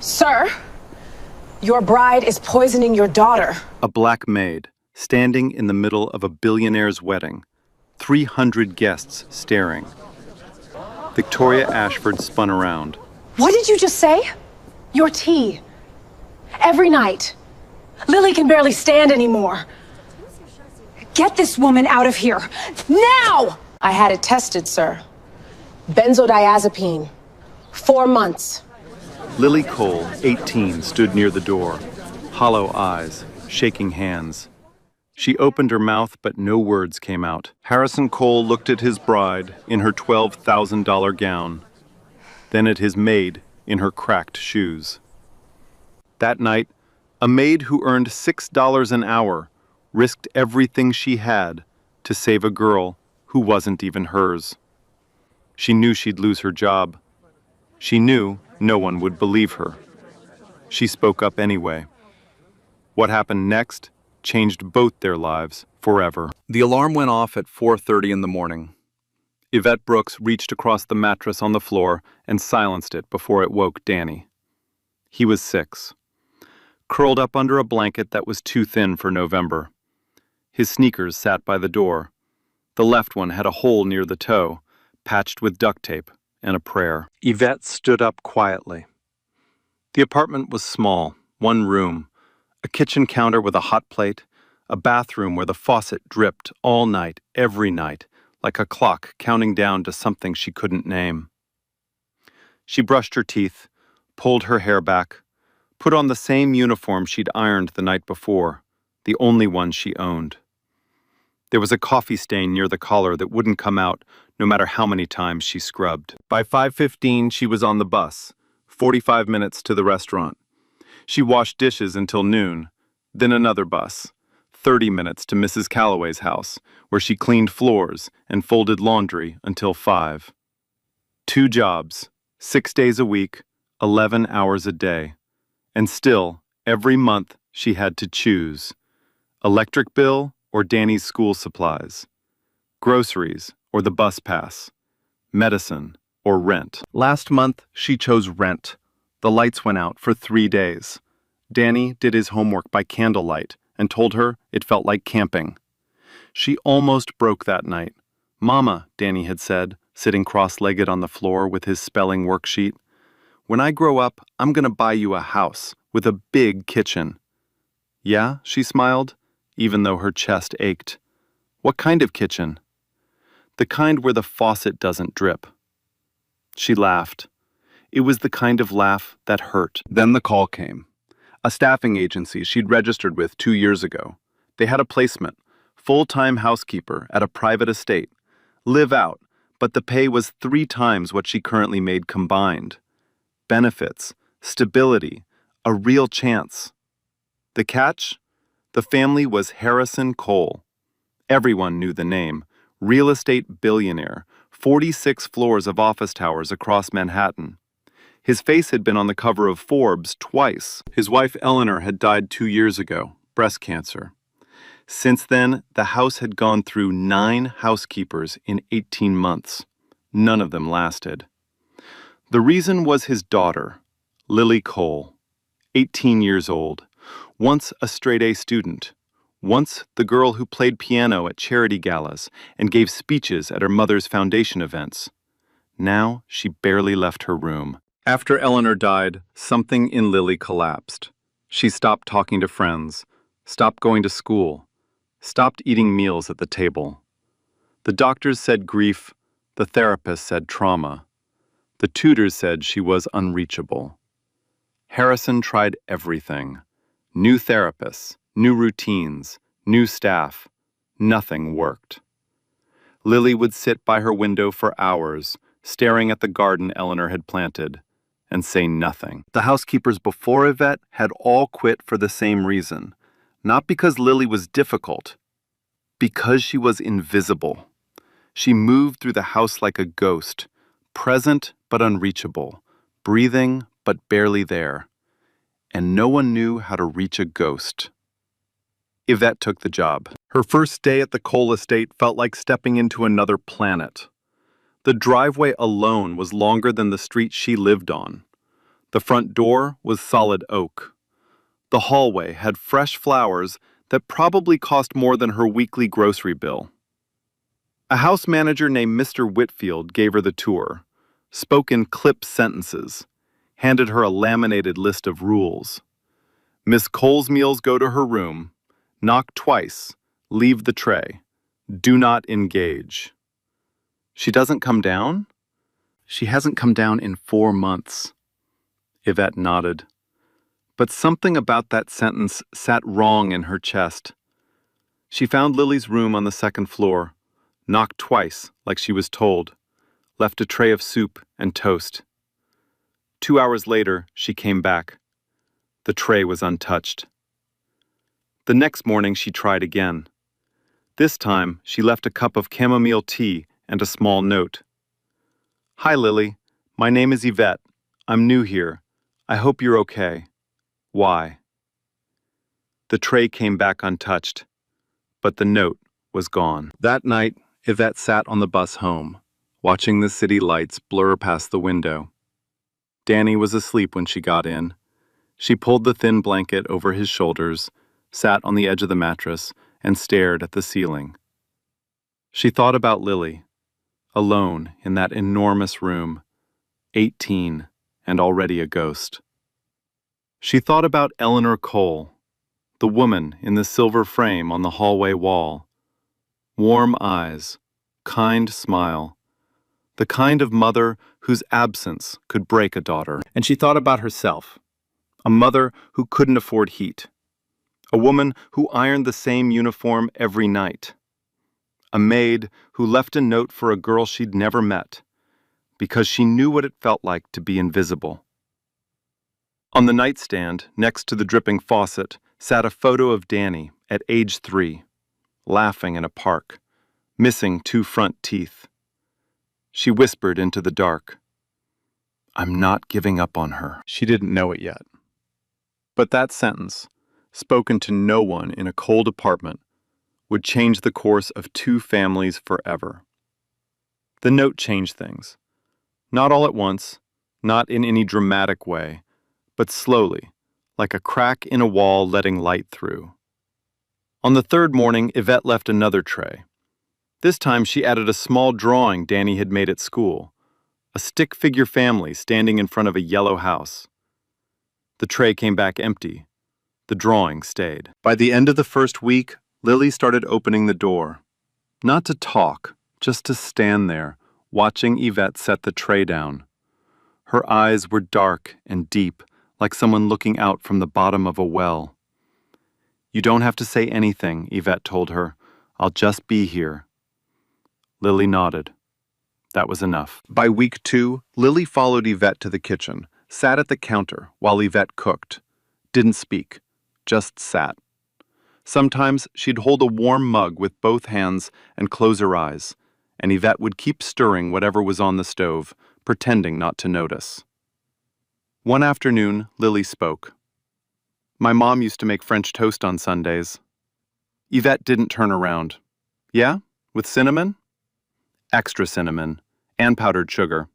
Sir, your bride is poisoning your daughter. A black maid, standing in the middle of a billionaire's wedding, 300 guests staring. Victoria Ashford spun around. What did you just say? Your tea. Every night. Lily can barely stand anymore. Get this woman out of here. Now! I had it tested, sir. Benzodiazepine. 4 months. Lily Cole, 18, stood near the door, hollow eyes, shaking hands. She opened her mouth, but no words came out. Harrison Cole looked at his bride in her $12,000 gown, then at his maid in her cracked shoes. That night, a maid who earned $6 an hour risked everything she had to save a girl who wasn't even hers. She knew she'd lose her job. She knew no one would believe her. She spoke up anyway. What happened next changed both their lives forever. The alarm went off at 4:30 in the morning. Yvette Brooks reached across the mattress on the floor and silenced it before it woke Danny. He was 6, curled up under a blanket that was too thin for November. His sneakers sat by the door. The left one had a hole near the toe, patched with duct tape and a prayer. Yvette stood up quietly. The apartment was small, 1 room, a kitchen counter with a hot plate, a bathroom where the faucet dripped all night, every night, like a clock counting down to something she couldn't name. She brushed her teeth, pulled her hair back, put on the same uniform she'd ironed the night before, the only one she owned. There was a coffee stain near the collar that wouldn't come out no matter how many times she scrubbed. By 5:15, she was on the bus, 45 minutes to the restaurant. She washed dishes until noon, then another bus, 30 minutes to Mrs. Calloway's house, where she cleaned floors and folded laundry until 5. 2 jobs, 6 days a week, 11 hours a day. And still, every month she had to choose: electric bill or Danny's school supplies, groceries or the bus pass, medicine or rent. Last month, she chose rent. The lights went out for 3 days. Danny did his homework by candlelight and told her it felt like camping. She almost broke that night. "Mama," Danny had said, sitting cross-legged on the floor with his spelling worksheet, "when I grow up, I'm going to buy you a house with a big kitchen." "Yeah?" she smiled, even though her chest ached. "What kind of kitchen?" "The kind where the faucet doesn't drip." She laughed. It was the kind of laugh that hurt. Then the call came. A staffing agency she'd registered with 2 years ago. They had a placement, full-time housekeeper at a private estate. Live out, but the pay was 3 times what she currently made combined. Benefits, stability, a real chance. The catch? The family was Harrison Cole. Everyone knew the name. Real estate billionaire, 46 floors of office towers across Manhattan. His face had been on the cover of Forbes twice. His wife Eleanor had died 2 years ago, breast cancer. Since then, the house had gone through 9 housekeepers in 18 months. None of them lasted. The reason was his daughter, Lily Cole, 18 years old, once a straight-A student, once the girl who played piano at charity galas and gave speeches at her mother's foundation events. Now she barely left her room. After Eleanor died, something in Lily collapsed. She stopped talking to friends, stopped going to school, stopped eating meals at the table. The doctors said grief, the therapist said trauma. The tutors said she was unreachable. Harrison tried everything. New therapists, new routines, new staff. Nothing worked. Lily would sit by her window for hours, staring at the garden Eleanor had planted, and say nothing. The housekeepers before Yvette had all quit for the same reason. Not because Lily was difficult, because she was invisible. She moved through the house like a ghost, present but unreachable, breathing but barely there. And no one knew how to reach a ghost. Yvette took the job. Her first day at the Cole estate felt like stepping into another planet. The driveway alone was longer than the street she lived on. The front door was solid oak. The hallway had fresh flowers that probably cost more than her weekly grocery bill. A house manager named Mr. Whitfield gave her the tour, spoke in clipped sentences, handed her a laminated list of rules. Miss Cole's meals go to her room. Knock twice. Leave the tray. Do not engage. She doesn't come down? She hasn't come down in 4 months. Yvette nodded. But something about that sentence sat wrong in her chest. She found Lily's room on the 2nd floor, knocked twice like she was told, left a tray of soup and toast. 2 hours later, she came back. The tray was untouched. The next morning, she tried again. This time, she left a cup of chamomile tea and a small note. "Hi, Lily. My name is Yvette. I'm new here. I hope you're okay. Why?" The tray came back untouched, but the note was gone. That night, Yvette sat on the bus home, watching the city lights blur past the window. Danny was asleep when she got in. She pulled the thin blanket over his shoulders, sat on the edge of the mattress, and stared at the ceiling. She thought about Lily, alone in that enormous room, 18 and already a ghost. She thought about Eleanor Cole, the woman in the silver frame on the hallway wall. Warm eyes, kind smile, the kind of mother whose absence could break a daughter. And she thought about herself, a mother who couldn't afford heat, a woman who ironed the same uniform every night, a maid who left a note for a girl she'd never met because she knew what it felt like to be invisible. On the nightstand, next to the dripping faucet, sat a photo of Danny at age 3, laughing in a park, missing 2 front teeth. She whispered into the dark, "I'm not giving up on her." She didn't know it yet. But that sentence, spoken to no one in a cold apartment, would change the course of 2 families forever. The note changed things. Not all at once, not in any dramatic way, but slowly, like a crack in a wall letting light through. On the 3rd morning, Yvette left another tray. This time she added a small drawing Danny had made at school, a stick figure family standing in front of a yellow house. The tray came back empty. The drawing stayed. By the end of the 1st week, Lily started opening the door. Not to talk, just to stand there, watching Yvette set the tray down. Her eyes were dark and deep, like someone looking out from the bottom of a well. "You don't have to say anything," Yvette told her. "I'll just be here." Lily nodded. That was enough. By week 2, Lily followed Yvette to the kitchen, sat at the counter while Yvette cooked. Didn't speak, just sat. Sometimes she'd hold a warm mug with both hands and close her eyes, and Yvette would keep stirring whatever was on the stove, pretending not to notice. One afternoon, Lily spoke. "My mom used to make French toast on Sundays." Yvette didn't turn around. "Yeah? With cinnamon?" "Extra cinnamon, and powdered sugar."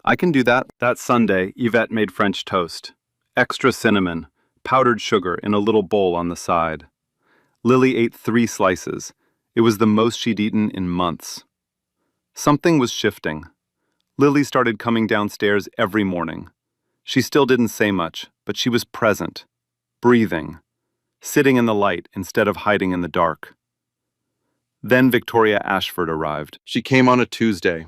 "I can do that." That Sunday, Yvette made French toast. Extra cinnamon, powdered sugar in a little bowl on the side. Lily ate 3 slices. It was the most she'd eaten in months. Something was shifting. Lily started coming downstairs every morning. She still didn't say much, but she was present, breathing, sitting in the light instead of hiding in the dark. Then Victoria Ashford arrived. She came on a Tuesday.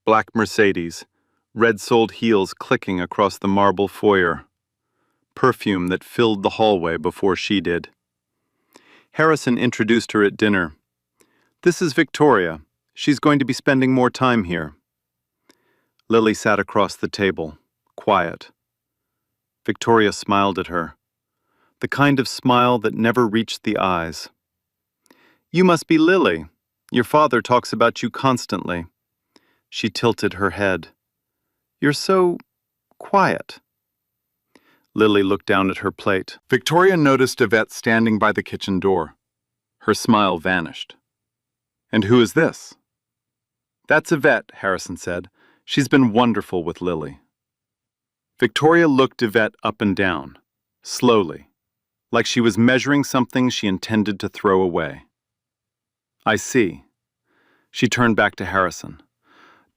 Black Mercedes, red-soled heels clicking across the marble foyer. Perfume that filled the hallway before she did. Harrison introduced her at dinner. "This is Victoria. She's going to be spending more time here." Lily sat across the table, quiet. Victoria smiled at her, the kind of smile that never reached the eyes. "You must be Lily. Your father talks about you constantly." She tilted her head. "You're so quiet." Lily looked down at her plate. Victoria noticed Yvette standing by the kitchen door. Her smile vanished. "And who is this?" "That's Yvette," Harrison said. "She's been wonderful with Lily." Victoria looked Yvette up and down, slowly, like she was measuring something she intended to throw away. I see. She turned back to Harrison.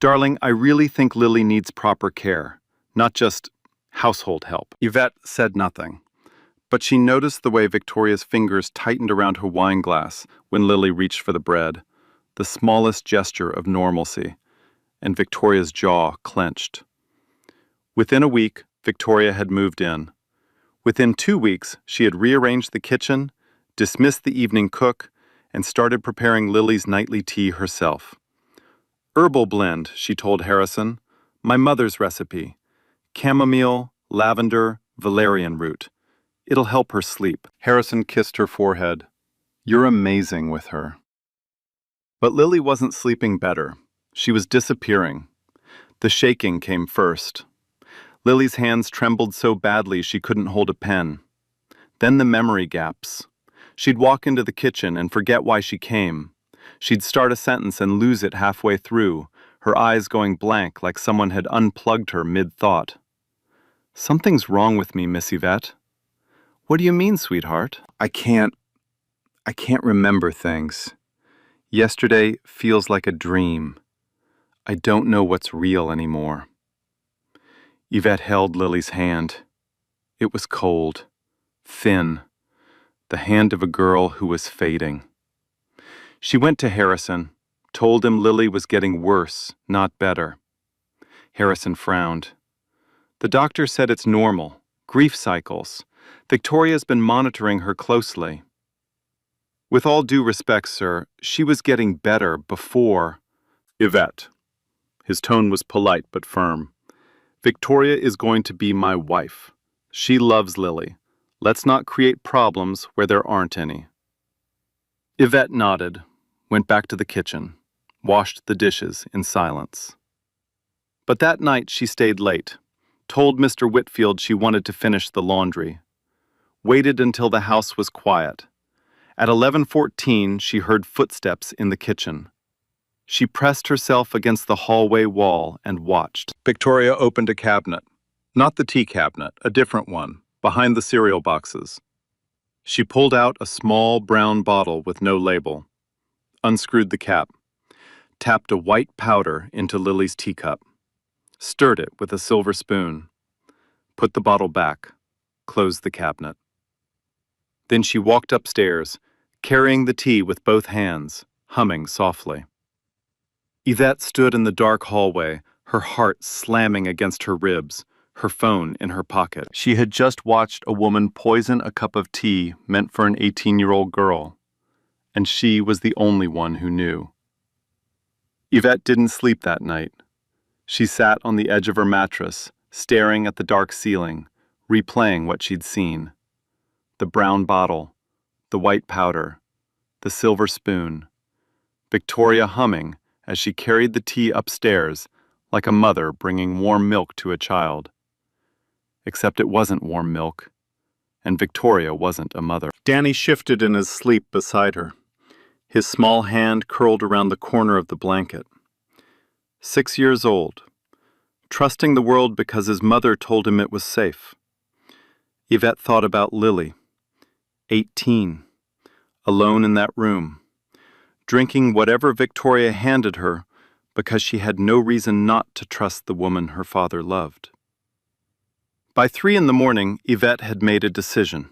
Darling, I really think Lily needs proper care, not just household help. Yvette said nothing, but she noticed the way Victoria's fingers tightened around her wine glass when Lily reached for the bread, the smallest gesture of normalcy, and Victoria's jaw clenched. Within a week, Victoria had moved in. Within 2 weeks, she had rearranged the kitchen, dismissed the evening cook, and started preparing Lily's nightly tea herself. Herbal blend, she told Harrison, my mother's recipe. Chamomile, lavender, valerian root. It'll help her sleep. Harrison kissed her forehead. You're amazing with her. But Lily wasn't sleeping better. She was disappearing. The shaking came first. Lily's hands trembled so badly she couldn't hold a pen. Then the memory gaps. She'd walk into the kitchen and forget why she came. She'd start a sentence and lose it halfway through, her eyes going blank like someone had unplugged her mid-thought. Something's wrong with me, Miss Yvette. What do you mean, sweetheart? I can't remember things. Yesterday feels like a dream. I don't know what's real anymore. Yvette held Lily's hand. It was cold, thin, the hand of a girl who was fading. She went to Harrison, told him Lily was getting worse, not better. Harrison frowned. The doctor said it's normal, grief cycles. Victoria's been monitoring her closely. With all due respect, sir, she was getting better before. Yvette. His tone was polite but firm. Victoria is going to be my wife. She loves Lily. Let's not create problems where there aren't any. Yvette nodded, went back to the kitchen, washed the dishes in silence. But that night she stayed late, told Mr. Whitfield she wanted to finish the laundry, waited until the house was quiet. At 11:14 she heard footsteps in the kitchen. She pressed herself against the hallway wall and watched. Victoria opened a cabinet. Not the tea cabinet, a different one, behind the cereal boxes. She pulled out a small brown bottle with no label, unscrewed the cap, tapped a white powder into Lily's teacup, stirred it with a silver spoon, put the bottle back, closed the cabinet. Then she walked upstairs, carrying the tea with both hands, humming softly. Yvette stood in the dark hallway, her heart slamming against her ribs, her phone in her pocket. She had just watched a woman poison a cup of tea meant for an 18-year-old girl, and she was the only one who knew. Yvette didn't sleep that night. She sat on the edge of her mattress, staring at the dark ceiling, replaying what she'd seen. The brown bottle, the white powder, the silver spoon, Victoria humming as she carried the tea upstairs like a mother bringing warm milk to a child. Except it wasn't warm milk, and Victoria wasn't a mother. Danny shifted in his sleep beside her, his small hand curled around the corner of the blanket. 6 years old, trusting the world because his mother told him it was safe. Yvette thought about Lily, 18, alone in that room, drinking whatever Victoria handed her because she had no reason not to trust the woman her father loved. By 3 a.m, Yvette had made a decision.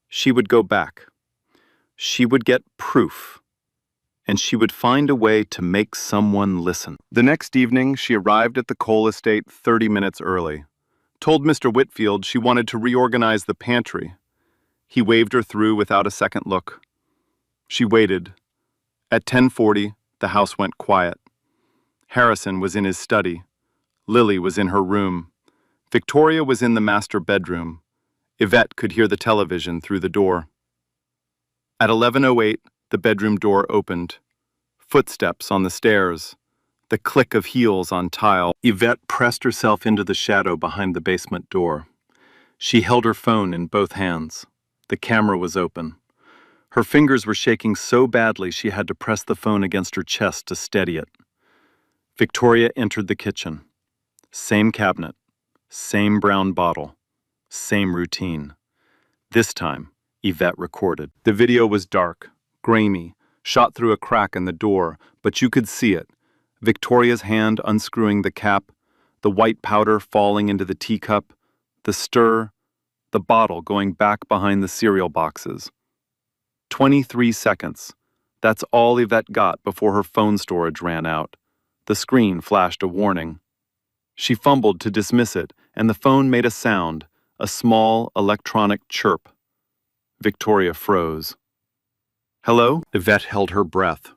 She would go back. She would get proof, and she would find a way to make someone listen. The next evening, she arrived at the coal estate 30 minutes early, told Mr. Whitfield she wanted to reorganize the pantry. He waved her through without a second look. She waited. At 10:40, the house went quiet. Harrison was in his study. Lily was in her room. Victoria was in the master bedroom. Yvette could hear the television through the door. At 11:08, the bedroom door opened. Footsteps on the stairs. The click of heels on tile. Yvette pressed herself into the shadow behind the basement door. She held her phone in both hands. The camera was open. Her fingers were shaking so badly she had to press the phone against her chest to steady it. Victoria entered the kitchen. Same cabinet, Same brown bottle. Same routine. This time, Yvette recorded. The video was dark, grainy, shot through a crack in the door, but you could see it. Victoria's hand unscrewing the cap, the white powder falling into the teacup, the stir, the bottle going back behind the cereal boxes. 23 seconds. That's all Yvette got before her phone storage ran out. The screen flashed a warning. She fumbled to dismiss it, and the phone made a sound, a small electronic chirp. Victoria froze. Hello? Yvette held her breath,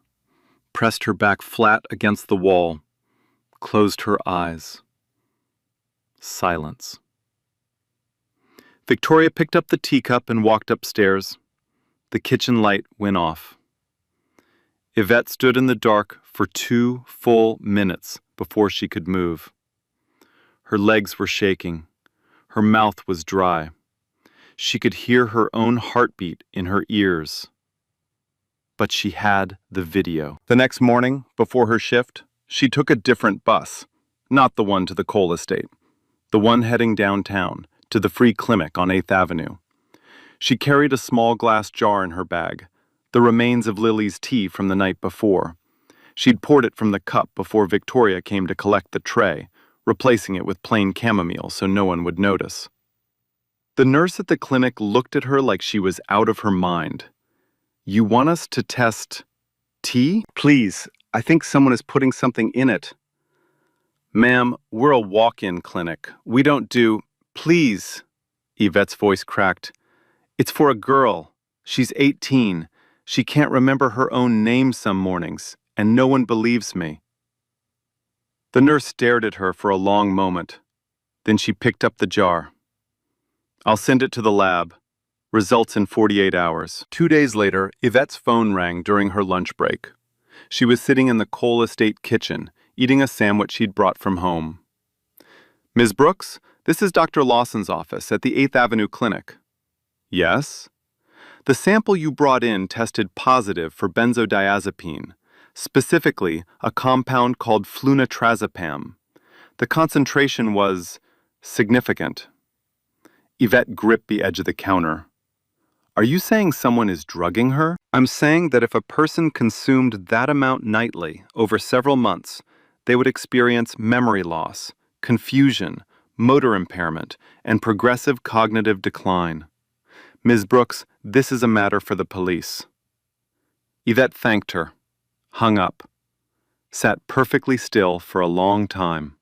pressed her back flat against the wall, closed her eyes. Silence. Victoria picked up the teacup and walked upstairs. The kitchen light went off. Yvette stood in the dark for 2 full minutes before she could move. Her legs were shaking. Her mouth was dry. She could hear her own heartbeat in her ears. But she had the video. The next morning, before her shift, she took a different bus. Not the one to the coal estate. The one heading downtown, to the free clinic on 8th Avenue. She carried a small glass jar in her bag, the remains of Lily's tea from the night before. She'd poured it from the cup before Victoria came to collect the tray, replacing it with plain chamomile so no one would notice. The nurse at the clinic looked at her like she was out of her mind. You want us to test tea? Please, I think someone is putting something in it. Ma'am, we're a walk-in clinic. We don't do... Please, Yvette's voice cracked. It's for a girl. She's 18. She can't remember her own name some mornings, and no one believes me. The nurse stared at her for a long moment. Then she picked up the jar. I'll send it to the lab. Results in 48 hours. 2 days later, Yvette's phone rang during her lunch break. She was sitting in the coal estate kitchen, eating a sandwich she'd brought from home. Ms. Brooks, this is Dr. Lawson's office at the 8th Avenue Clinic. Yes? The sample you brought in tested positive for benzodiazepine, specifically a compound called flunitrazepam. The concentration was significant. Yvette gripped the edge of the counter. Are you saying someone is drugging her? I'm saying that if a person consumed that amount nightly over several months, they would experience memory loss, confusion, motor impairment, and progressive cognitive decline. Ms. Brooks, this is a matter for the police. Yvette thanked her, hung up, sat perfectly still for a long time.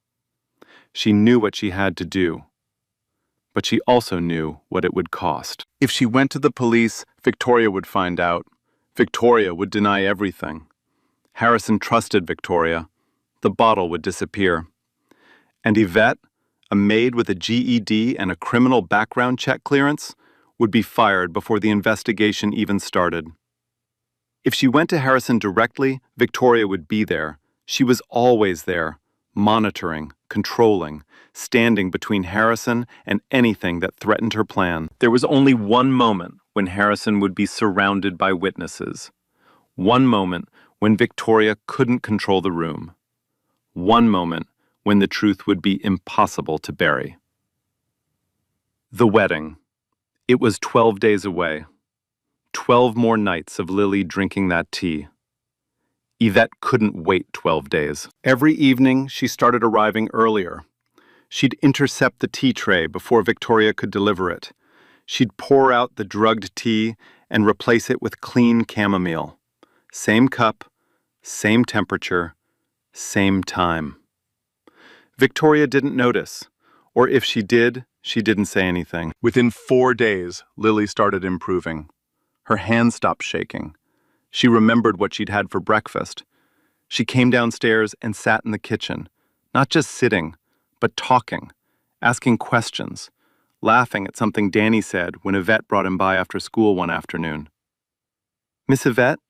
She knew what she had to do, but she also knew what it would cost. If she went to the police, Victoria would find out. Victoria would deny everything. Harrison trusted Victoria. The bottle would disappear. And Yvette, a maid with a GED and a criminal background check clearance, would be fired before the investigation even started. If she went to Harrison directly, Victoria would be there. She was always there, monitoring, controlling, standing between Harrison and anything that threatened her plan. There was only one moment when Harrison would be surrounded by witnesses. One moment when Victoria couldn't control the room. One moment when the truth would be impossible to bury. The wedding. It was 12 days away. 12 more nights of Lily drinking that tea. Yvette couldn't wait 12 days. Every evening, she started arriving earlier. She'd intercept the tea tray before Victoria could deliver it. She'd pour out the drugged tea and replace it with clean chamomile. Same cup, same temperature, same time. Victoria didn't notice, or if she did, she didn't say anything. Within 4 days, Lily started improving. Her hands stopped shaking. She remembered what she'd had for breakfast. She came downstairs and sat in the kitchen, not just sitting, but talking, asking questions, laughing at something Danny said when Yvette brought him by after school one afternoon. Miss Yvette?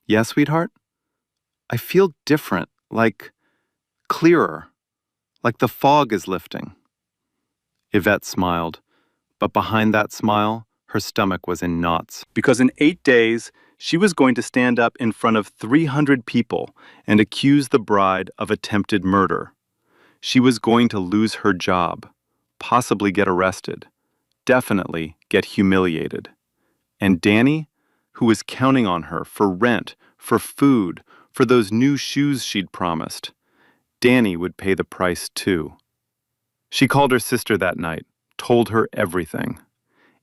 Yes, sweetheart? I feel different, like clearer, like the fog is lifting. Yvette smiled, but behind that smile, her stomach was in knots. Because in 8 days, she was going to stand up in front of 300 people and accuse the bride of attempted murder. She was going to lose her job, possibly get arrested, definitely get humiliated. And Danny, who was counting on her for rent, for food, for those new shoes she'd promised, Danny would pay the price too. She called her sister that night, told her everything.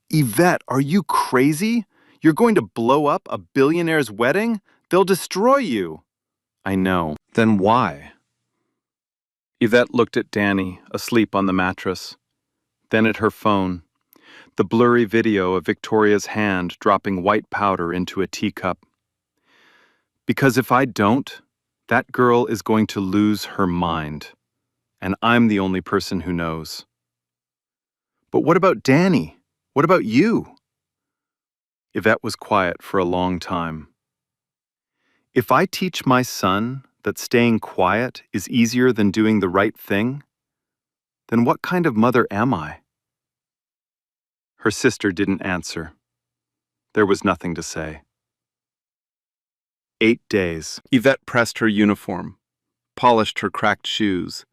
Yvette, are you crazy? You're going to blow up a billionaire's wedding? They'll destroy you. I know. Then why? Yvette looked at Danny, asleep on the mattress, then at her phone, the blurry video of Victoria's hand dropping white powder into a teacup. Because if I don't, that girl is going to lose her mind, and I'm the only person who knows. But what about Danny? What about you? Yvette was quiet for a long time. If I teach my son that staying quiet is easier than doing the right thing, then what kind of mother am I? Her sister didn't answer. There was nothing to say. 8 days. Yvette pressed her uniform, polished her cracked shoes,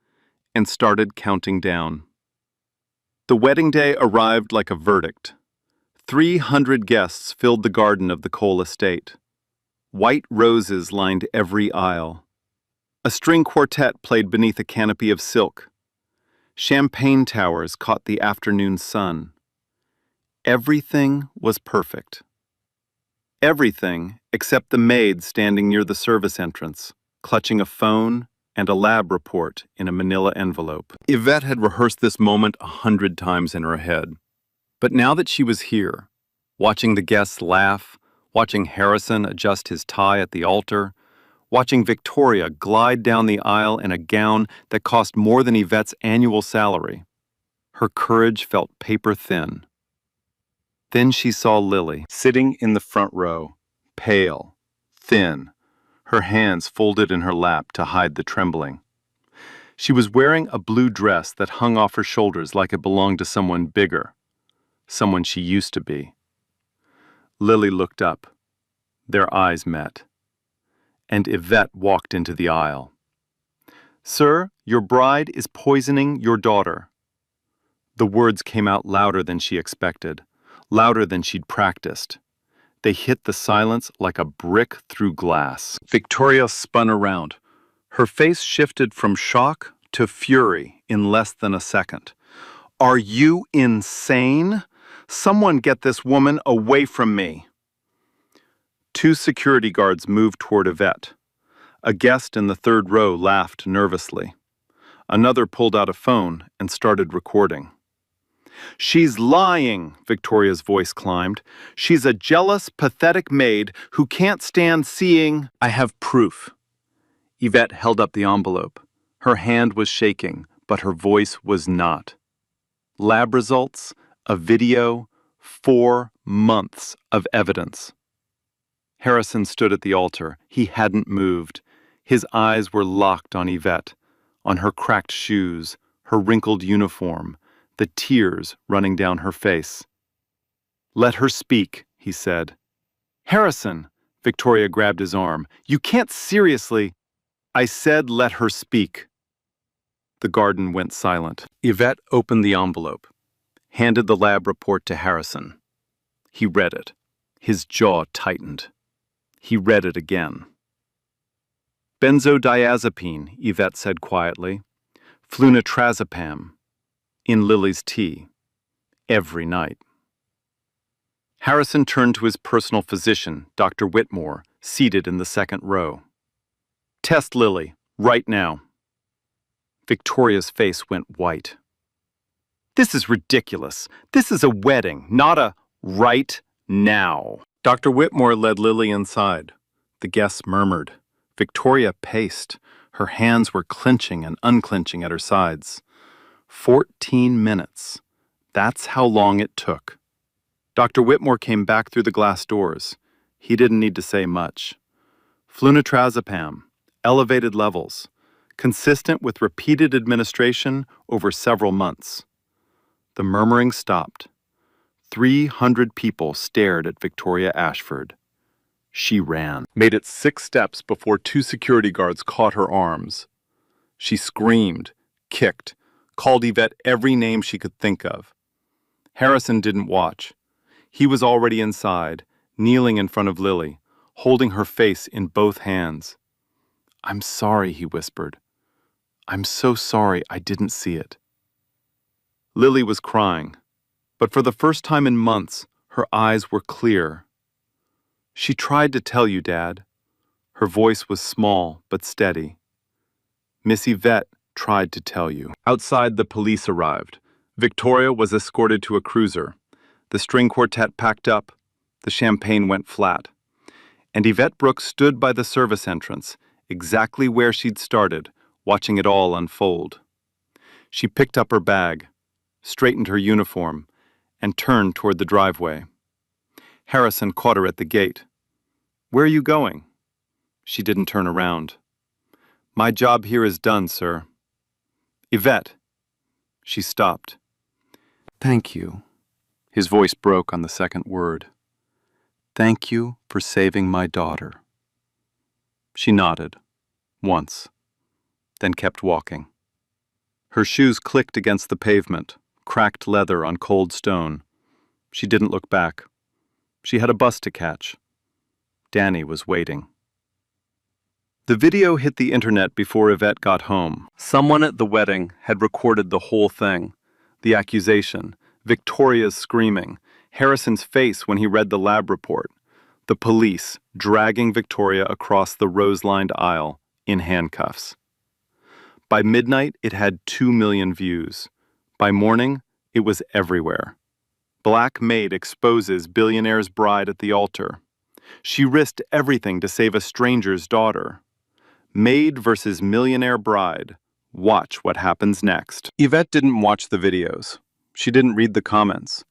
and started counting down. The wedding day arrived like a verdict. 300 guests filled the garden of the Cole estate. White roses lined every aisle. A string quartet played beneath a canopy of silk. Champagne towers caught the afternoon sun. Everything was perfect. Everything except the maid standing near the service entrance, clutching a phone and a lab report in a manila envelope. Yvette had rehearsed this moment 100 times in her head. But now that she was here, watching the guests laugh, watching Harrison adjust his tie at the altar, watching Victoria glide down the aisle in a gown that cost more than Yvette's annual salary, her courage felt paper thin. Then she saw Lily, sitting in the front row, pale, thin, her hands folded in her lap to hide the trembling. She was wearing a blue dress that hung off her shoulders like it belonged to someone bigger, someone she used to be. Lily looked up. Their eyes met. And Yvette walked into the aisle. "Sir, your bride is poisoning your daughter." The words came out louder than she expected, louder than she'd practiced. They hit the silence like a brick through glass. Victoria spun around. Her face shifted from shock to fury in less than a second. "Are you insane? Someone get this woman away from me." 2 security guards moved toward Yvette. A guest in the third row laughed nervously. Another pulled out a phone and started recording. "She's lying," Victoria's voice climbed. "She's a jealous, pathetic maid who can't stand seeing—" "I have proof." Yvette held up the envelope. Her hand was shaking, but her voice was not. Lab results, a video, 4 months of evidence. Harrison stood at the altar. He hadn't moved. His eyes were locked on Yvette, on her cracked shoes, her wrinkled uniform, the tears running down her face. "Let her speak," he said. "Harrison!" Victoria grabbed his arm. "You can't seriously—" "I said let her speak." The garden went silent. Yvette opened the envelope, handed the lab report to Harrison. He read it. His jaw tightened. He read it again. "Benzodiazepine," Yvette said quietly. "Flunitrazepam. In Lily's tea. Every night." Harrison turned to his personal physician, Dr. Whitmore, seated in the second row. "Test Lily, right now." Victoria's face went white. "This is ridiculous. This is a wedding, not a right now." Dr. Whitmore led Lily inside. The guests murmured. Victoria paced. Her hands were clenching and unclenching at her sides. 14 minutes. That's how long it took. Dr. Whitmore came back through the glass doors. He didn't need to say much. Flunitrazepam, elevated levels, consistent with repeated administration over several months. The murmuring stopped. 300 people stared at Victoria Ashford. She ran, made it 6 steps before 2 security guards caught her arms. She screamed, kicked, called Yvette every name she could think of. Harrison didn't watch. He was already inside, kneeling in front of Lily, holding her face in both hands. "I'm sorry," he whispered. "I'm so sorry I didn't see it." Lily was crying, but for the first time in months, her eyes were clear. "She tried to tell you, Dad." Her voice was small but steady. "Miss Yvette tried to tell you." Outside, the police arrived. Victoria was escorted to a cruiser. The string quartet packed up. The champagne went flat. And Yvette Brooks stood by the service entrance, exactly where she'd started, watching it all unfold. She picked up her bag, straightened her uniform, and turned toward the driveway. Harrison caught her at the gate. "Where are you going?" She didn't turn around. "My job here is done, sir." "Yvette." She stopped. "Thank you." His voice broke on the second word. "Thank you for saving my daughter." She nodded, once, then kept walking. Her shoes clicked against the pavement, cracked leather on cold stone. She didn't look back. She had a bus to catch. Danny was waiting. The video hit the internet before Yvette got home. Someone at the wedding had recorded the whole thing. The accusation, Victoria's screaming, Harrison's face when he read the lab report, the police dragging Victoria across the rose-lined aisle in handcuffs. By midnight, it had 2 million views. By morning, it was everywhere. Black Maid exposes billionaire's bride at the altar. She risked everything to save a stranger's daughter. Maid versus millionaire bride. Watch what happens next. Yvette didn't watch the videos. She didn't read the comments.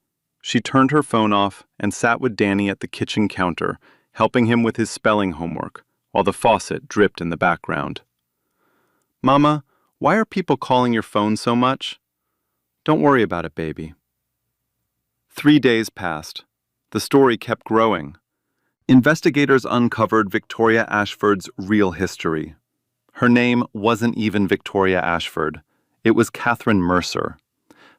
She turned her phone off and sat with Danny at the kitchen counter, helping him with his spelling homework, while the faucet dripped in the background. "Mama, why are people calling your phone so much?" "Don't worry about it, baby." 3 days passed. The story kept growing. Investigators uncovered Victoria Ashford's real history. Her name wasn't even Victoria Ashford. It was Catherine Mercer.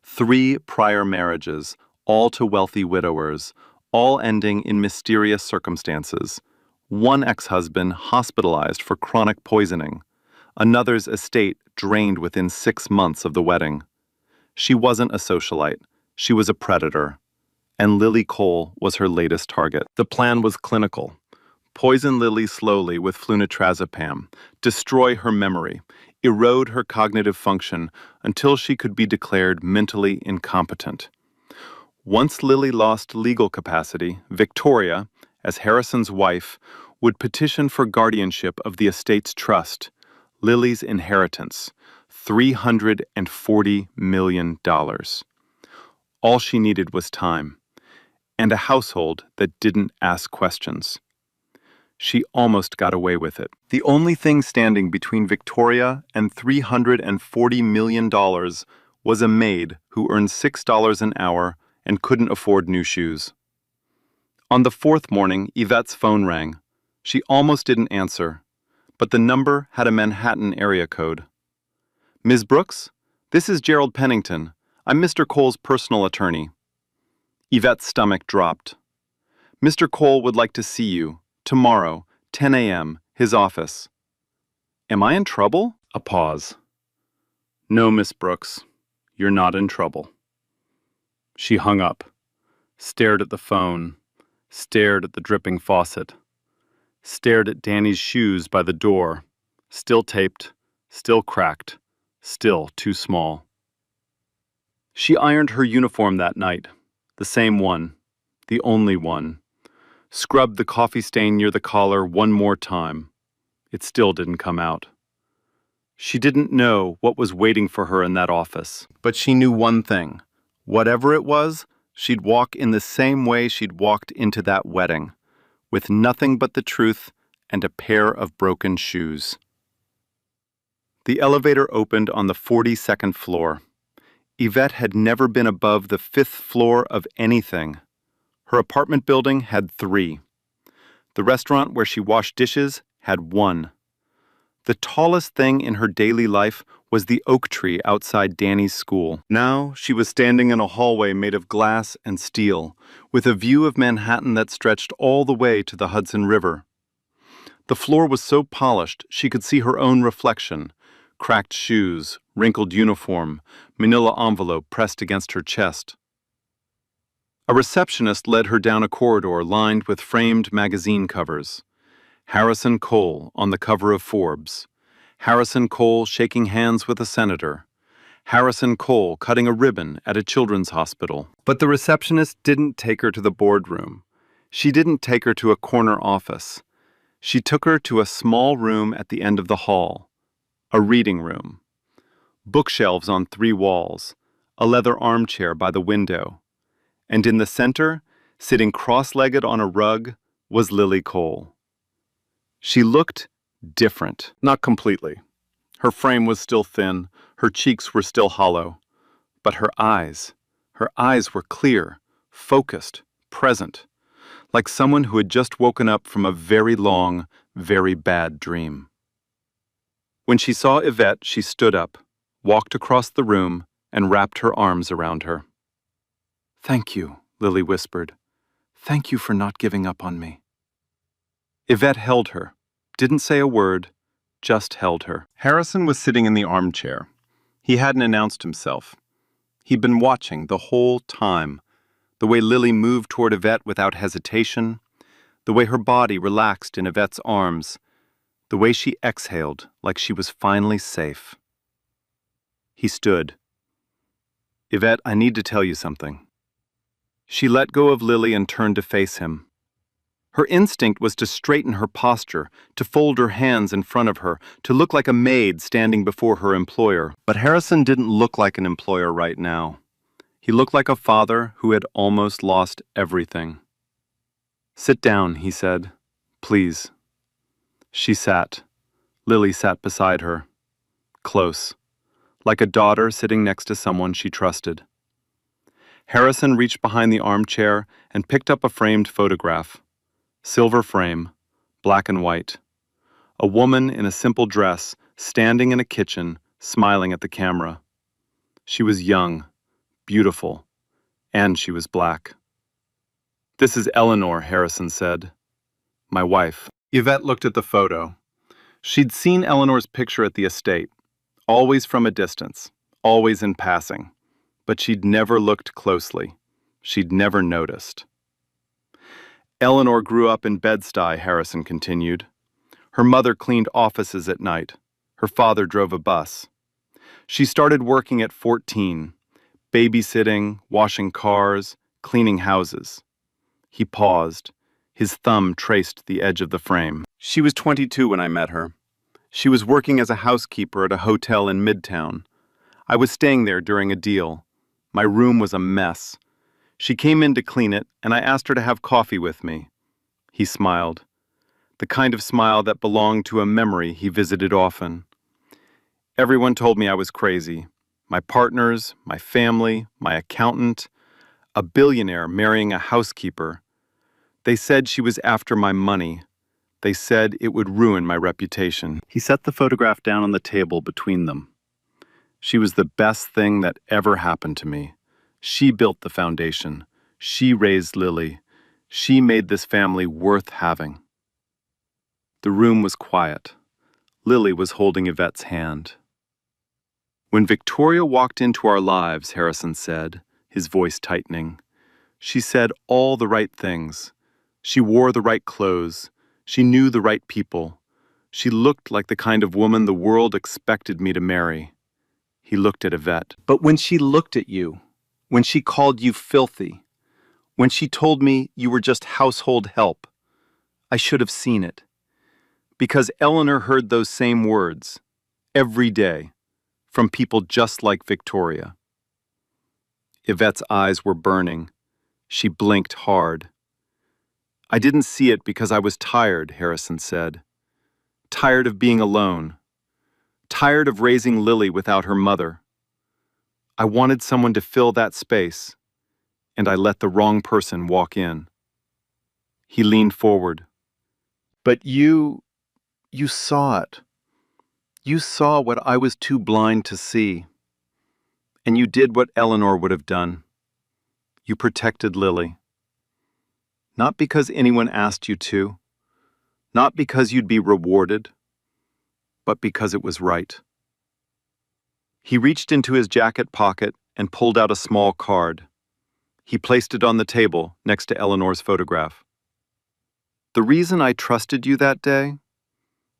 3 prior marriages, all to wealthy widowers, all ending in mysterious circumstances. One ex-husband hospitalized for chronic poisoning. Another's estate drained within 6 months of the wedding. She wasn't a socialite. She was a predator. And Lily Cole was her latest target. The plan was clinical. Poison Lily slowly with flunitrazepam, destroy her memory, erode her cognitive function until she could be declared mentally incompetent. Once Lily lost legal capacity, Victoria, as Harrison's wife, would petition for guardianship of the estate's trust, Lily's inheritance, $340 million. All she needed was time, and a household that didn't ask questions. She almost got away with it. The only thing standing between Victoria and $340 million was a maid who earned $6 an hour and couldn't afford new shoes. On the 4th morning, Yvette's phone rang. She almost didn't answer, but the number had a Manhattan area code. "Ms. Brooks, this is Gerald Pennington. I'm Mr. Cole's personal attorney." Yvette's stomach dropped. "Mr. Cole would like to see you, tomorrow, 10 a.m., his office." "Am I in trouble?" A pause. "No, Miss Brooks, you're not in trouble." She hung up, stared at the phone, stared at the dripping faucet, stared at Danny's shoes by the door, still taped, still cracked, still too small. She ironed her uniform that night, the same one, the only one. Scrubbed the coffee stain near the collar one more time. It still didn't come out. She didn't know what was waiting for her in that office, but she knew one thing. Whatever it was, she'd walk in the same way she'd walked into that wedding, with nothing but the truth and a pair of broken shoes. The elevator opened on the 42nd floor. Yvette had never been above the 5th floor of anything. Her apartment building had 3. The restaurant where she washed dishes had 1. The tallest thing in her daily life was the oak tree outside Danny's school. Now she was standing in a hallway made of glass and steel, with a view of Manhattan that stretched all the way to the Hudson River. The floor was so polished she could see her own reflection, cracked shoes, wrinkled uniform, manila envelope pressed against her chest. A receptionist led her down a corridor lined with framed magazine covers. Harrison Cole on the cover of Forbes. Harrison Cole shaking hands with a senator. Harrison Cole cutting a ribbon at a children's hospital. But the receptionist didn't take her to the boardroom. She didn't take her to a corner office. She took her to a small room at the end of the hall. A reading room. Bookshelves on 3 walls. A leather armchair by the window. And in the center, sitting cross-legged on a rug, was Lily Cole. She looked different. Not completely. Her frame was still thin, her cheeks were still hollow. But her eyes were clear, focused, present, like someone who had just woken up from a very long, very bad dream. When she saw Yvette, she stood up, walked across the room, and wrapped her arms around her. "Thank you," Lily whispered. "Thank you for not giving up on me." Yvette held her, didn't say a word, just held her. Harrison was sitting in the armchair. He hadn't announced himself. He'd been watching the whole time, the way Lily moved toward Yvette without hesitation, the way her body relaxed in Yvette's arms, the way she exhaled like she was finally safe. He stood. "Yvette, I need to tell you something." She let go of Lily and turned to face him. Her instinct was to straighten her posture, to fold her hands in front of her, to look like a maid standing before her employer. But Harrison didn't look like an employer right now. He looked like a father who had almost lost everything. "Sit down," he said. "Please." She sat. Lily sat beside her. Close. Like a daughter sitting next to someone she trusted. Harrison reached behind the armchair and picked up a framed photograph. Silver frame, black and white. A woman in a simple dress, standing in a kitchen, smiling at the camera. She was young, beautiful, and she was black. "This is Eleanor," Harrison said. "My wife." Yvette looked at the photo. She'd seen Eleanor's picture at the estate, always from a distance, always in passing, but she'd never looked closely. She'd never noticed. Eleanor grew up in Bed-Stuy, Harrison continued. Her mother cleaned offices at night. Her father drove a bus. She started working at 14, babysitting, washing cars, cleaning houses. He paused. His thumb traced the edge of the frame. "She was 22 when I met her. She was working as a housekeeper at a hotel in Midtown. I was staying there during a deal. My room was a mess. She came in to clean it, and I asked her to have coffee with me." He smiled, the kind of smile that belonged to a memory he visited often. "Everyone told me I was crazy. My partners, my family, my accountant, a billionaire marrying a housekeeper. They said she was after my money. They said it would ruin my reputation." He set the photograph down on the table between them. "She was the best thing that ever happened to me. She built the foundation. She raised Lily. She made this family worth having." The room was quiet. Lily was holding Yvette's hand. "When Victoria walked into our lives," Harrison said, his voice tightening, "she said all the right things. She wore the right clothes. She knew the right people. She looked like the kind of woman the world expected me to marry." He looked at Yvette. "But when she looked at you, when she called you filthy, when she told me you were just household help, I should have seen it. Because Eleanor heard those same words, every day, from people just like Victoria." Yvette's eyes were burning. She blinked hard. "I didn't see it because I was tired," Harrison said. "Tired of being alone. Tired of raising Lily without her mother. I wanted someone to fill that space, and I let the wrong person walk in." He leaned forward. "But you saw it. You saw what I was too blind to see. And you did what Eleanor would have done. You protected Lily. Not because anyone asked you to, not because you'd be rewarded, but because it was right. He reached into his jacket pocket and pulled out a small card. He placed it on the table next to Eleanor's photograph. The reason I trusted you that day,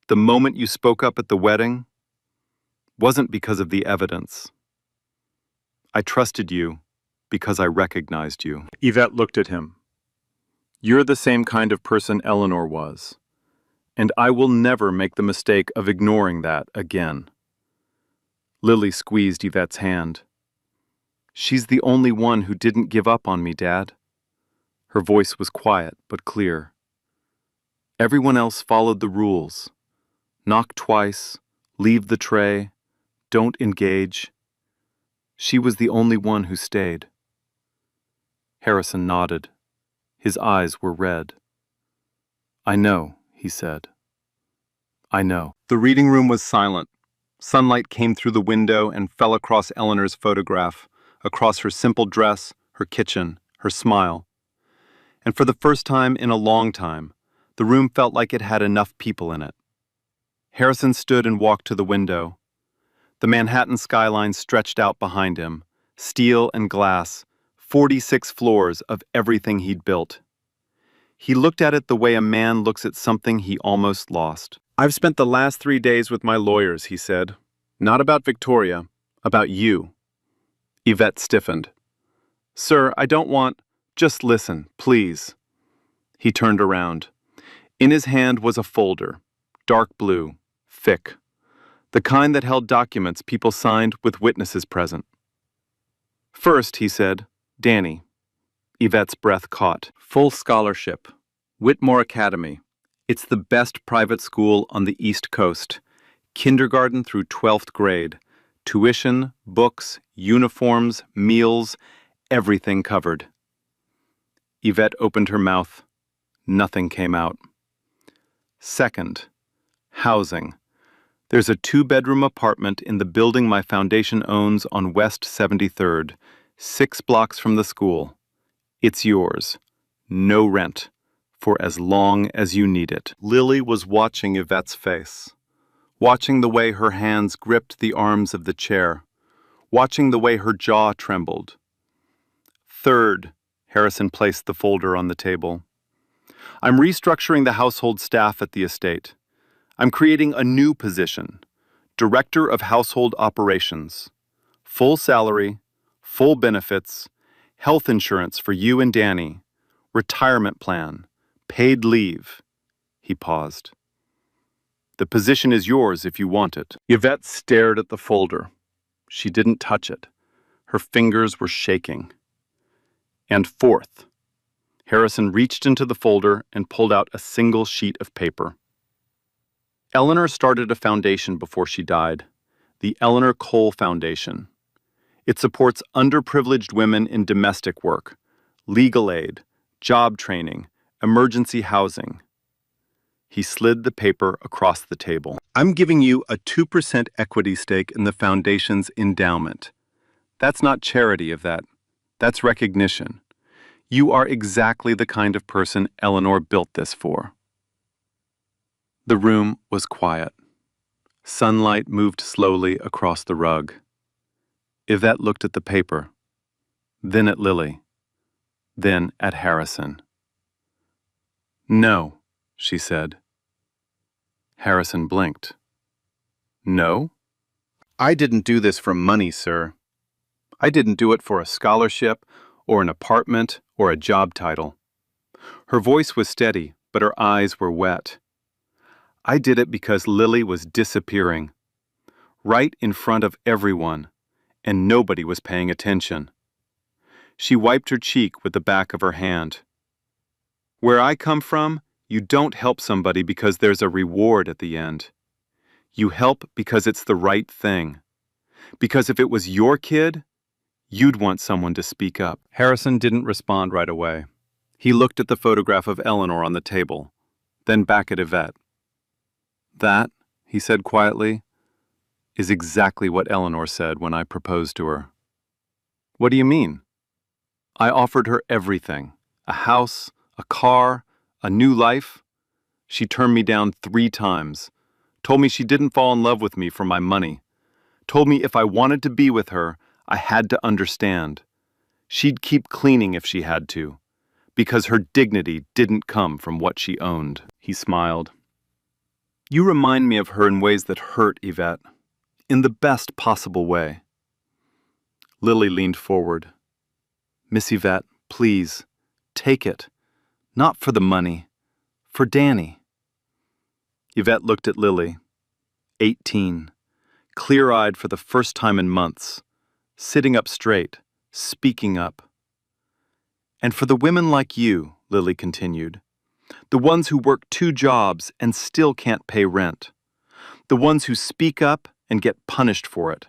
the moment you spoke up at the wedding, wasn't because of the evidence. I trusted you because I recognized you. Yvette looked at him. You're the same kind of person Eleanor was, and I will never make the mistake of ignoring that again. Lily squeezed Yvette's hand. She's the only one who didn't give up on me, Dad. Her voice was quiet but clear. Everyone else followed the rules. Knock twice, leave the tray, don't engage. She was the only one who stayed. Harrison nodded. His eyes were red. I know, he said. I know. The reading room was silent. Sunlight came through the window and fell across Eleanor's photograph, across her simple dress, her kitchen, her smile. And for the first time in a long time, the room felt like it had enough people in it. Harrison stood and walked to the window. The Manhattan skyline stretched out behind him, steel and glass, 46 floors of everything he'd built. He looked at it the way a man looks at something he almost lost. I've spent the last 3 days with my lawyers, he said. Not about Victoria, about you. Yvette stiffened. Sir, I don't want... Just listen, please. He turned around. In his hand was a folder, dark blue, thick. The kind that held documents people signed with witnesses present. First, he said, Danny. Yvette's breath caught. Full scholarship. Whitmore Academy. It's the best private school on the East Coast. Kindergarten through 12th grade. Tuition, books, uniforms, meals, everything covered. Yvette opened her mouth. Nothing came out. Second, housing. There's a 2-bedroom apartment in the building my foundation owns on West 73rd, 6 blocks from the school. It's yours. No rent. For as long as you need it. Lily was watching Yvette's face. Watching the way her hands gripped the arms of the chair. Watching the way her jaw trembled. Third, Harrison placed the folder on the table. I'm restructuring the household staff at the estate. I'm creating a new position, Director of Household Operations. Full salary, full benefits, health insurance for you and Danny, retirement plan, paid leave. He paused. The position is yours if you want it. Yvette stared at the folder. She didn't touch it. Her fingers were shaking. And fourth, Harrison reached into the folder and pulled out a single sheet of paper. Eleanor started a foundation before she died, the Eleanor Cole Foundation. It supports underprivileged women in domestic work, legal aid, job training, emergency housing. He slid the paper across the table. I'm giving you a 2% equity stake in the foundation's endowment. That's not charity, Yvette. That's recognition. You are exactly the kind of person Eleanor built this for. The room was quiet. Sunlight moved slowly across the rug. Yvette looked at the paper, then at Lily, then at Harrison. No, she said. Harrison blinked. No? I didn't do this for money, sir. I didn't do it for a scholarship, or an apartment, or a job title. Her voice was steady, but her eyes were wet. I did it because Lily was disappearing, right in front of everyone, and nobody was paying attention. She wiped her cheek with the back of her hand. Where I come from, you don't help somebody because there's a reward at the end. You help because it's the right thing. Because if it was your kid, you'd want someone to speak up. Harrison didn't respond right away. He looked at the photograph of Eleanor on the table, then back at Yvette. That, he said quietly, is exactly what Eleanor said when I proposed to her. What do you mean? I offered her everything. A house, a car, a new life. She turned me down 3 times. Told me she didn't fall in love with me for my money. Told me if I wanted to be with her, I had to understand. She'd keep cleaning if she had to, because her dignity didn't come from what she owned. He smiled. You remind me of her in ways that hurt, Yvette. In the best possible way. Lily leaned forward. Miss Yvette, please, take it. Not for the money. For Danny. Yvette looked at Lily. 18. Clear-eyed for the first time in months. Sitting up straight. Speaking up. And for the women like you, Lily continued. The ones who work 2 jobs and still can't pay rent. The ones who speak up and get punished for it.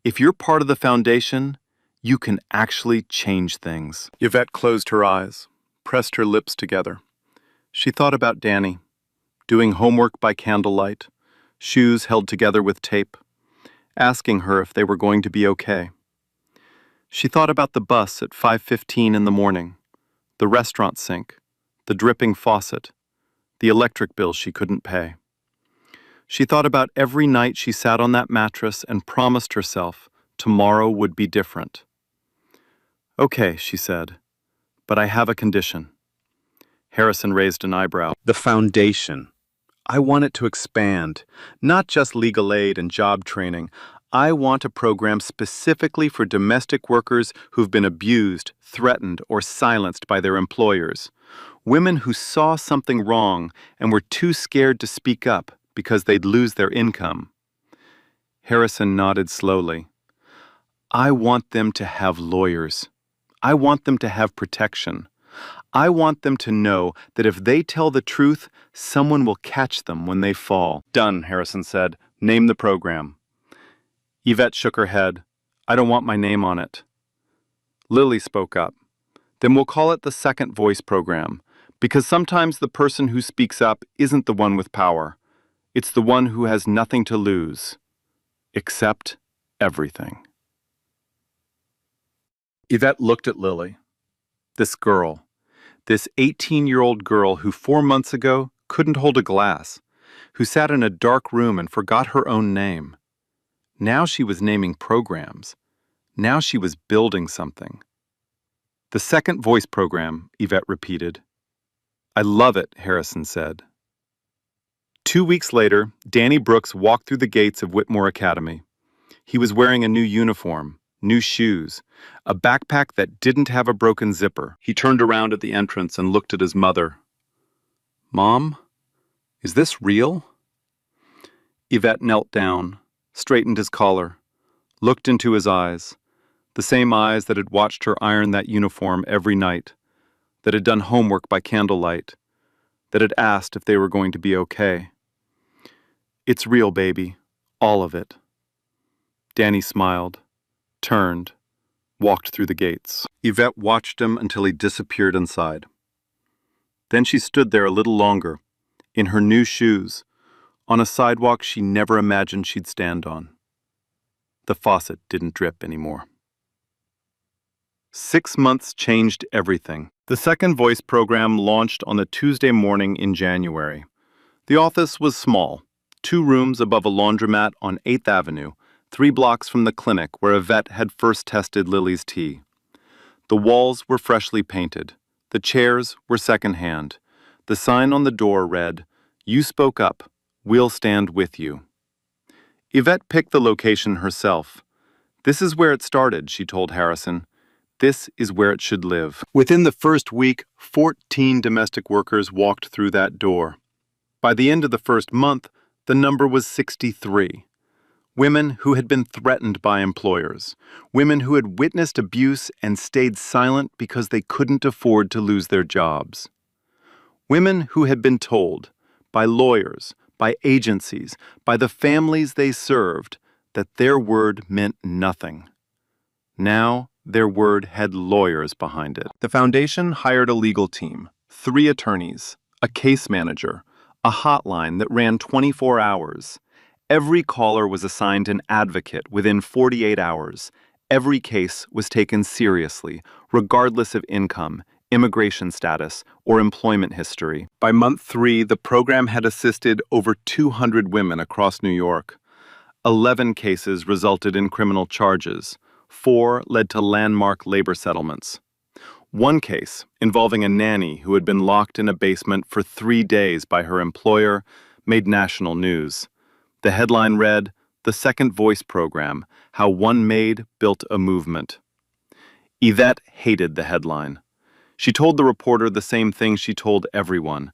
If you're part of the foundation, you can actually change things. Yvette closed her eyes, pressed her lips together. She thought about Danny, doing homework by candlelight, shoes held together with tape, asking her if they were going to be okay. She thought about the bus at 5:15 in the morning, the restaurant sink, the dripping faucet, the electric bill she couldn't pay. She thought about every night she sat on that mattress and promised herself tomorrow would be different. Okay, she said, but I have a condition. Harrison raised an eyebrow. The foundation. I want it to expand, not just legal aid and job training. I want a program specifically for domestic workers who've been abused, threatened, or silenced by their employers. Women who saw something wrong and were too scared to speak up because they'd lose their income. Harrison nodded slowly. I want them to have lawyers. I want them to have protection. I want them to know that if they tell the truth, someone will catch them when they fall. Done, Harrison said. Name the program. Yvette shook her head. I don't want my name on it. Lily spoke up. Then we'll call it the Second Voice Program, because sometimes the person who speaks up isn't the one with power. It's the one who has nothing to lose, except everything. Yvette looked at Lily. This girl, this 18-year-old girl who 4 months ago couldn't hold a glass, who sat in a dark room and forgot her own name. Now she was naming programs. Now she was building something. The Second Voice Program, Yvette repeated. I love it, Harrison said. 2 weeks later, Danny Brooks walked through the gates of Whitmore Academy. He was wearing a new uniform, new shoes, a backpack that didn't have a broken zipper. He turned around at the entrance and looked at his mother. Mom, is this real? Yvette knelt down, straightened his collar, looked into his eyes, the same eyes that had watched her iron that uniform every night, that had done homework by candlelight, that had asked if they were going to be okay. It's real, baby, all of it. Danny smiled, turned, walked through the gates. Yvette watched him until he disappeared inside. Then she stood there a little longer, in her new shoes, on a sidewalk she never imagined she'd stand on. The faucet didn't drip anymore. 6 months changed everything. The Second Voice program launched on the Tuesday morning in January. The office was small, 2 rooms above a laundromat on 8th Avenue, 3 blocks from the clinic where Yvette had first tested Lily's tea. The walls were freshly painted. The chairs were secondhand. The sign on the door read, "You spoke up. We'll stand with you." Yvette picked the location herself. This is where it started, she told Harrison. This is where it should live. Within the first week, 14 domestic workers walked through that door. By the end of the first month, the number was 63. Women who had been threatened by employers. Women who had witnessed abuse and stayed silent because they couldn't afford to lose their jobs. Women who had been told, by lawyers, by agencies, by the families they served, that their word meant nothing. Now, their word had lawyers behind it. The foundation hired a legal team, 3 attorneys, a case manager, a hotline that ran 24 hours. Every caller was assigned an advocate within 48 hours. Every case was taken seriously, regardless of income, immigration status, or employment history. By month 3, the program had assisted over 200 women across New York. 11 cases resulted in criminal charges. 4 led to landmark labor settlements. One case, involving a nanny who had been locked in a basement for 3 days by her employer, made national news. The headline read, "The Second Voice Program, How One Maid Built a Movement." Yvette hated the headline. She told the reporter the same thing she told everyone.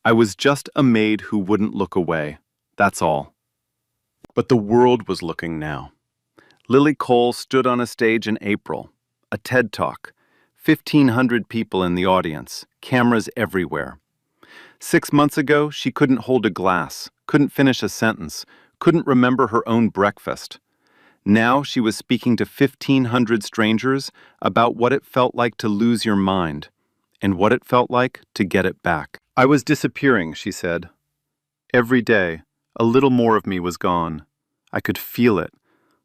"I was just a maid who wouldn't look away. That's all." But the world was looking now. Lily Cole stood on a stage in April, a TED Talk, 1,500 people in the audience, cameras everywhere. 6 months ago, she couldn't hold a glass, couldn't finish a sentence, couldn't remember her own breakfast. Now she was speaking to 1,500 strangers about what it felt like to lose your mind, and what it felt like to get it back. "I was disappearing," she said. "Every day, a little more of me was gone. I could feel it,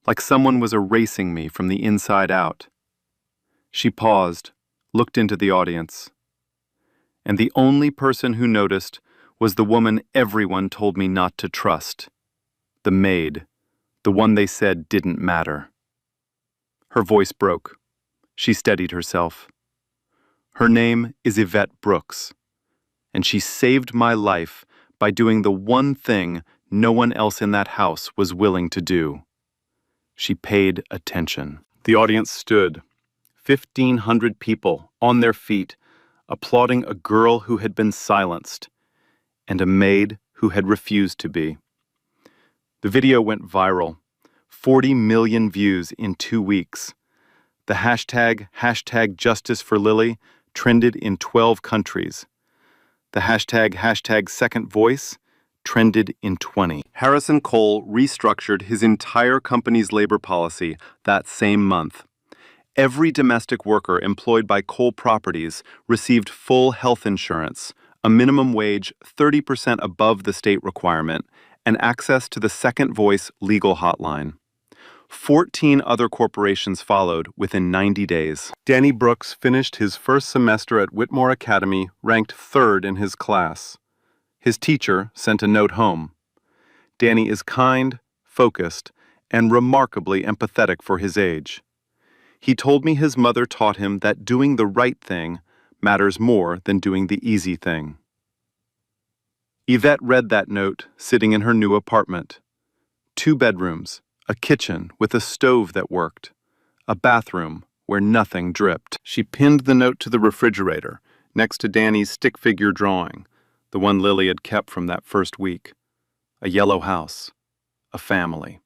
like someone was erasing me from the inside out." She paused, looked into the audience. And the only person who noticed was the woman everyone told me not to trust. The maid, the one they said didn't matter. Her voice broke. She steadied herself. "Her name is Yvette Brooks, and she saved my life by doing the one thing no one else in that house was willing to do." She paid attention. The audience stood, 1,500 people on their feet, applauding a girl who had been silenced, and a maid who had refused to be. The video went viral, 40 million views in 2 weeks. The hashtag Justice for Lily trended in 12 countries. The hashtag Second Voice trended in 20. Harrison Cole restructured his entire company's labor policy that same month. Every domestic worker employed by Cole Properties received full health insurance, a minimum wage 30% above the state requirement, and access to the Second Voice legal hotline. 14 other corporations followed within 90 days. Danny Brooks finished his first semester at Whitmore Academy ranked 3rd in his class. His teacher sent a note home. "Danny is kind, focused, and remarkably empathetic for his age. He told me his mother taught him that doing the right thing matters more than doing the easy thing." Yvette read that note sitting in her new apartment. 2 bedrooms, a kitchen with a stove that worked, a bathroom where nothing dripped. She pinned the note to the refrigerator, next to Danny's stick figure drawing, the one Lily had kept from that first week. A yellow house, a family.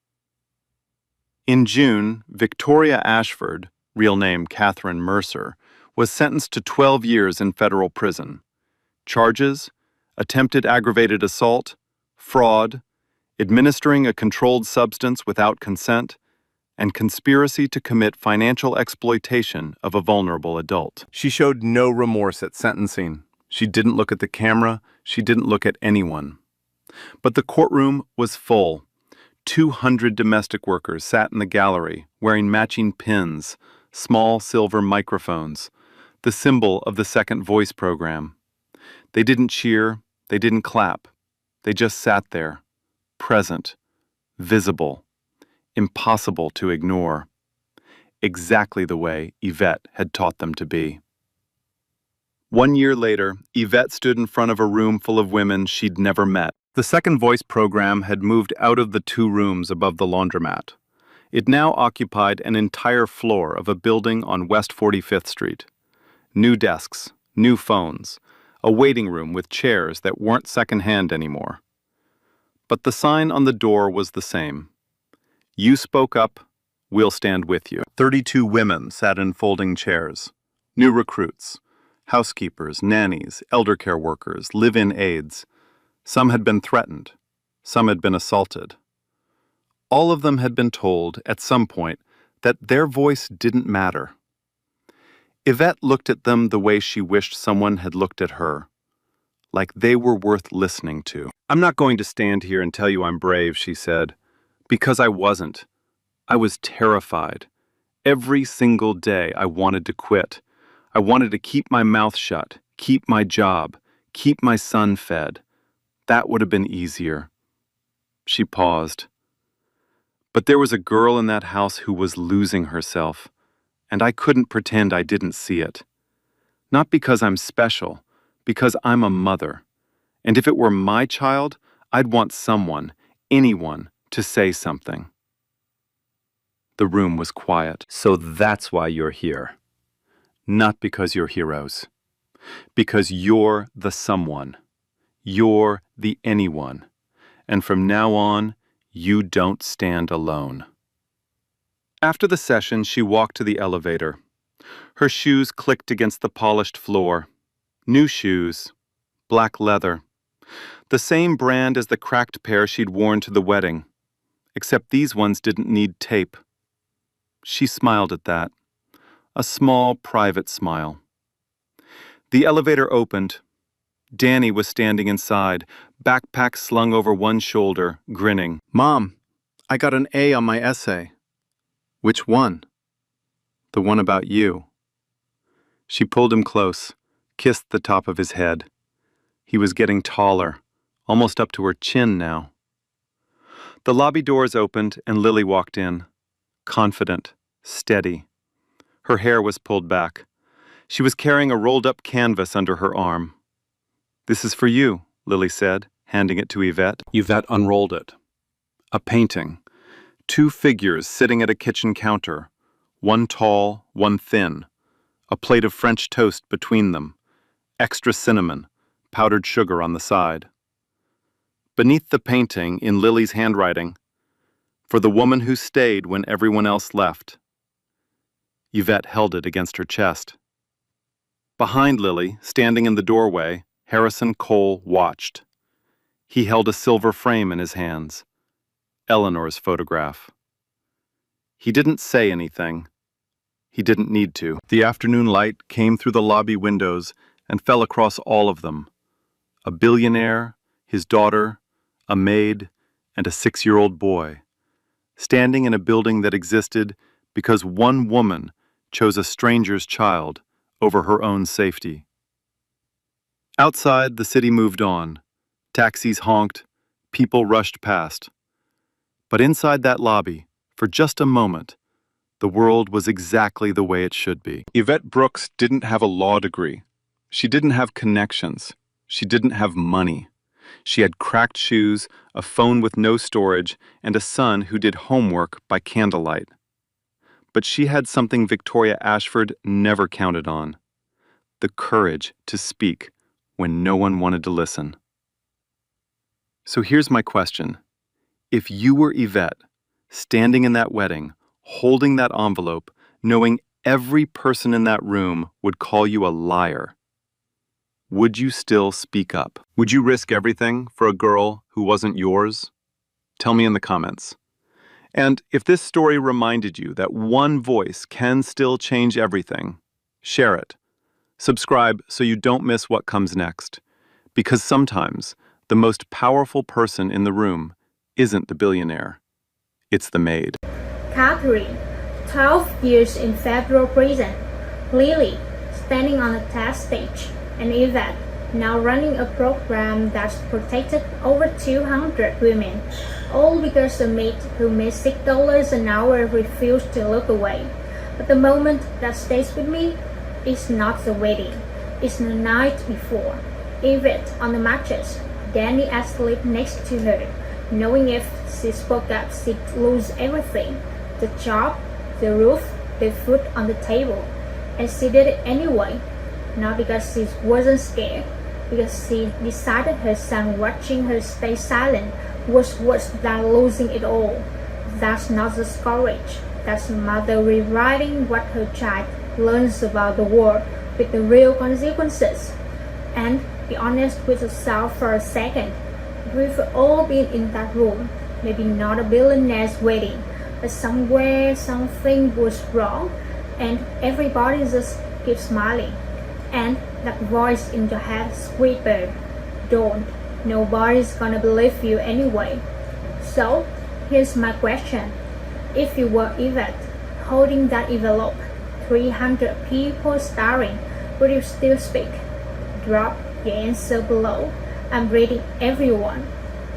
In June, Victoria Ashford, real name Catherine Mercer, was sentenced to 12 years in federal prison. Charges: attempted aggravated assault, fraud, administering a controlled substance without consent, and conspiracy to commit financial exploitation of a vulnerable adult. She showed no remorse at sentencing. She didn't look at the camera. She didn't look at anyone. But the courtroom was full. 200 domestic workers sat in the gallery wearing matching pins, small silver microphones, the symbol of the Second Voice program. They didn't cheer, they didn't clap. They just sat there, present, visible, impossible to ignore. Exactly the way Yvette had taught them to be. 1 year later, Yvette stood in front of a room full of women she'd never met. The Second Voice program had moved out of the 2 rooms above the laundromat. It now occupied an entire floor of a building on West 45th Street. New desks, new phones, a waiting room with chairs that weren't secondhand anymore. But the sign on the door was the same. "You spoke up, we'll stand with you." 32 women sat in folding chairs. New recruits, housekeepers, nannies, elder care workers, live-in aides. Some had been threatened. Some had been assaulted. All of them had been told, at some point, that their voice didn't matter. Yvette looked at them the way she wished someone had looked at her. like they were worth listening to. "I'm not going to stand here and tell you I'm brave," she said, "because I wasn't. I was terrified. Every single day I wanted to quit. I wanted to keep my mouth shut, keep my job, keep my son fed. That would have been easier." She paused. But there was a girl in that house who was losing herself, and I couldn't pretend I didn't see it. Not because I'm special, because I'm a mother. And if it were my child, I'd want someone, anyone, to say something. The room was quiet. "So that's why you're here. Not because you're heroes. Because you're the someone. You're the anyone. And from now on, you don't stand alone." After the session, she walked to the elevator. Her shoes clicked against the polished floor. New shoes, black leather. The same brand as the cracked pair she'd worn to the wedding, except these ones didn't need tape. She smiled at that, a small, private smile. The elevator opened. Danny was standing inside, backpack slung over one shoulder, grinning. "Mom, I got an A on my essay." "Which one?" "The one about you." She pulled him close, kissed the top of his head. He was getting taller, almost up to her chin now. The lobby doors opened and Lily walked in, confident, steady. Her hair was pulled back. She was carrying a rolled-up canvas under her arm. "This is for you," Lily said, handing it to Yvette. Yvette unrolled it. A painting. 2 figures sitting at a kitchen counter, one tall, one thin, a plate of French toast between them, extra cinnamon, powdered sugar on the side. Beneath the painting, in Lily's handwriting, "For the woman who stayed when everyone else left." Yvette held it against her chest. Behind Lily, standing in the doorway, Harrison Cole watched. He held a silver frame in his hands. Eleanor's photograph. He didn't say anything. He didn't need to. The afternoon light came through the lobby windows and fell across all of them. A billionaire, his daughter, a maid, and a 6-year-old boy, standing in a building that existed because one woman chose a stranger's child over her own safety. Outside, the city moved on. Taxis honked, people rushed past. But inside that lobby, for just a moment, the world was exactly the way it should be. Yvette Brooks didn't have a law degree. She didn't have connections. She didn't have money. She had cracked shoes, a phone with no storage, and a son who did homework by candlelight. But she had something Victoria Ashford never counted on: the courage to speak when no one wanted to listen. So here's my question. If you were Yvette, standing in that wedding, holding that envelope, knowing every person in that room would call you a liar, would you still speak up? Would you risk everything for a girl who wasn't yours? Tell me in the comments. And if this story reminded you that one voice can still change everything, share it. Subscribe so you don't miss what comes next. Because sometimes the most powerful person in the room isn't the billionaire. It's the maid. Catherine, 12 years in federal prison. Lily, standing on a test stage. And Yvette, now running a program that's protected over 200 women. All because the maid who made $6 an hour refused to look away. But the moment that stays with me is not the wedding. It's the night before. Yvette on the mattress, Danny asleep next to her, knowing if she spoke up she'd lose everything. The job, the roof, the food on the table. And she did it anyway. Not because she wasn't scared, because she decided her son watching her stay silent was worse than losing it all. That's not just courage. That's mother rewriting what her child learns about the world with the real consequences. And be honest with yourself for a second. We've all been in that room, maybe not a billionaire's wedding, but somewhere something was wrong and everybody just keeps smiling. And that voice in your head whispered, don't, nobody's gonna believe you anyway. So, here's my question. If you were Yvette, holding that envelope, 300 people staring, would you still speak? Drop your answer below. I'm reading everyone.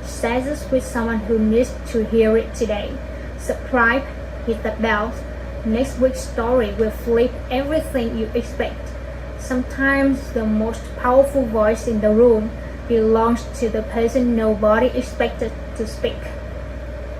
Share this with someone who needs to hear it today. Subscribe, hit the bell. Next week's story will flip everything you expect. Sometimes the most powerful voice in the room belongs to the person nobody expected to speak.